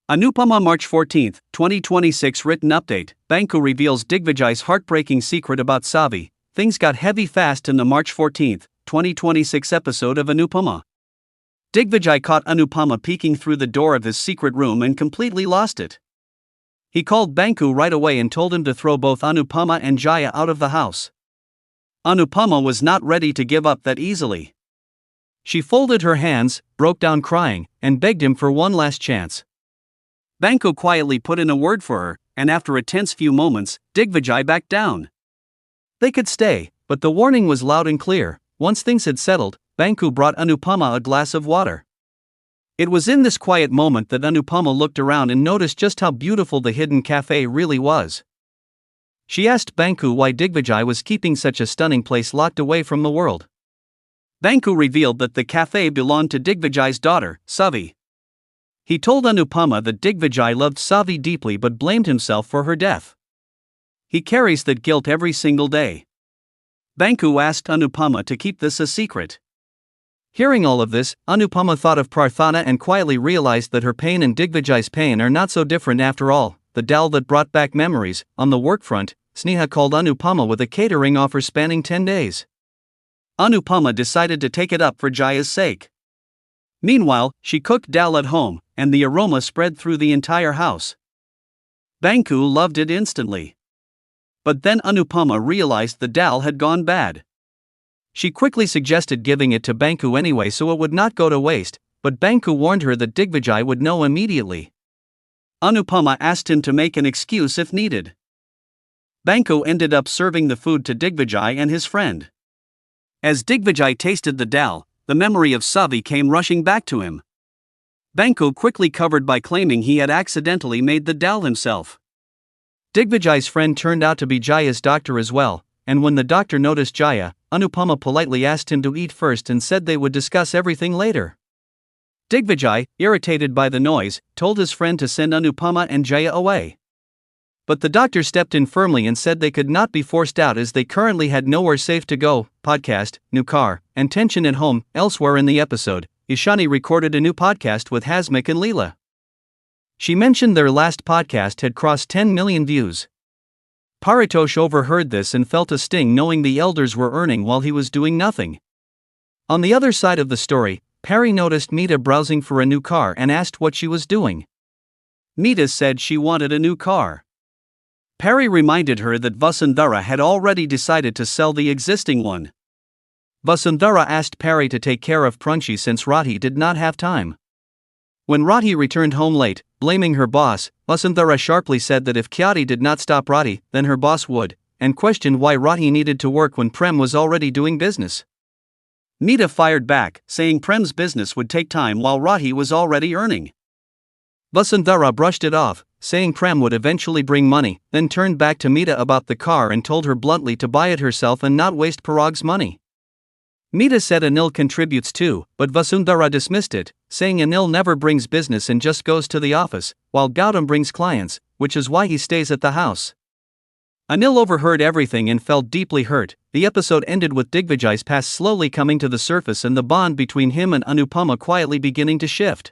Anupama March 14, 2026 Written update. Banku reveals Digvijay's heartbreaking secret about Saavi. Things got heavy fast in the March 14, 2026 episode of Anupama. Digvijay caught Anupama peeking through the door of his secret room and completely lost it. He called Banku right away and told him to throw both Anupama and Jaya out of the house. Anupama was not ready to give up that easily. She folded her hands, broke down crying, and begged him for one last chance. Banku quietly put in a word for her, and after a tense few moments, Digvijay backed down. They could stay, but the warning was loud and clear. Once things had settled, Banku brought Anupama a glass of water. It was in this quiet moment that Anupama looked around and noticed just how beautiful the hidden cafe really was. She asked Banku why Digvijay was keeping such a stunning place locked away from the world. Banku revealed that the cafe belonged to Digvijay's daughter, Saavi. He told Anupama that Digvijay loved Saavi deeply but blamed himself for her death. He carries that guilt every single day. Banku asked Anupama to keep this a secret. Hearing all of this, Anupama thought of Prarthana and quietly realized that her pain and Digvijay's pain are not so different after all. The doll that brought back memories. On the work front, Sneha called Anupama with a catering offer spanning 10 days. Anupama decided to take it up for Jaya's sake. Meanwhile, she cooked dal at home, and the aroma spread through the entire house. Banku loved it instantly. But then Anupama realized the dal had gone bad. She quickly suggested giving it to Banku anyway so it would not go to waste, but Banku warned her that Digvijay would know immediately. Anupama asked him to make an excuse if needed. Banku ended up serving the food to Digvijay and his friend. As Digvijay tasted the dal, the memory of Saavi came rushing back to him. Banku quickly covered by claiming he had accidentally made the dal himself. Digvijay's friend turned out to be Jaya's doctor as well, and when the doctor noticed Jaya, Anupama politely asked him to eat first and said they would discuss everything later. Digvijay, irritated by the noise, told his friend to send Anupama and Jaya away. But the doctor stepped in firmly and said they could not be forced out as they currently had nowhere safe to go. Podcast, new car, and tension at home. Elsewhere in the episode, Ishani recorded a new podcast with Hasmik and Leela. She mentioned their last podcast had crossed 10 million views. Paritosh overheard this and felt a sting knowing the elders were earning while he was doing nothing. On the other side of the story, Pari noticed Meeta browsing for a new car and asked what she was doing. Meeta said she wanted a new car. Pari reminded her that Vasundhara had already decided to sell the existing one. Vasundhara asked Pari to take care of Prunchi since Rati did not have time. When Rati returned home late, blaming her boss, Vasundhara sharply said that if Kyati did not stop Rati, then her boss would, and questioned why Rati needed to work when Prem was already doing business. Meeta fired back, saying Prem's business would take time while Rati was already earning. Vasundhara brushed it off, saying Prem would eventually bring money, then turned back to Meeta about the car and told her bluntly to buy it herself and not waste Parag's money. Meeta said Anil contributes too, but Vasundhara dismissed it, saying Anil never brings business and just goes to the office, while Gautam brings clients, which is why he stays at the house. Anil overheard everything and felt deeply hurt. The episode ended with Digvijay's past slowly coming to the surface and the bond between him and Anupama quietly beginning to shift.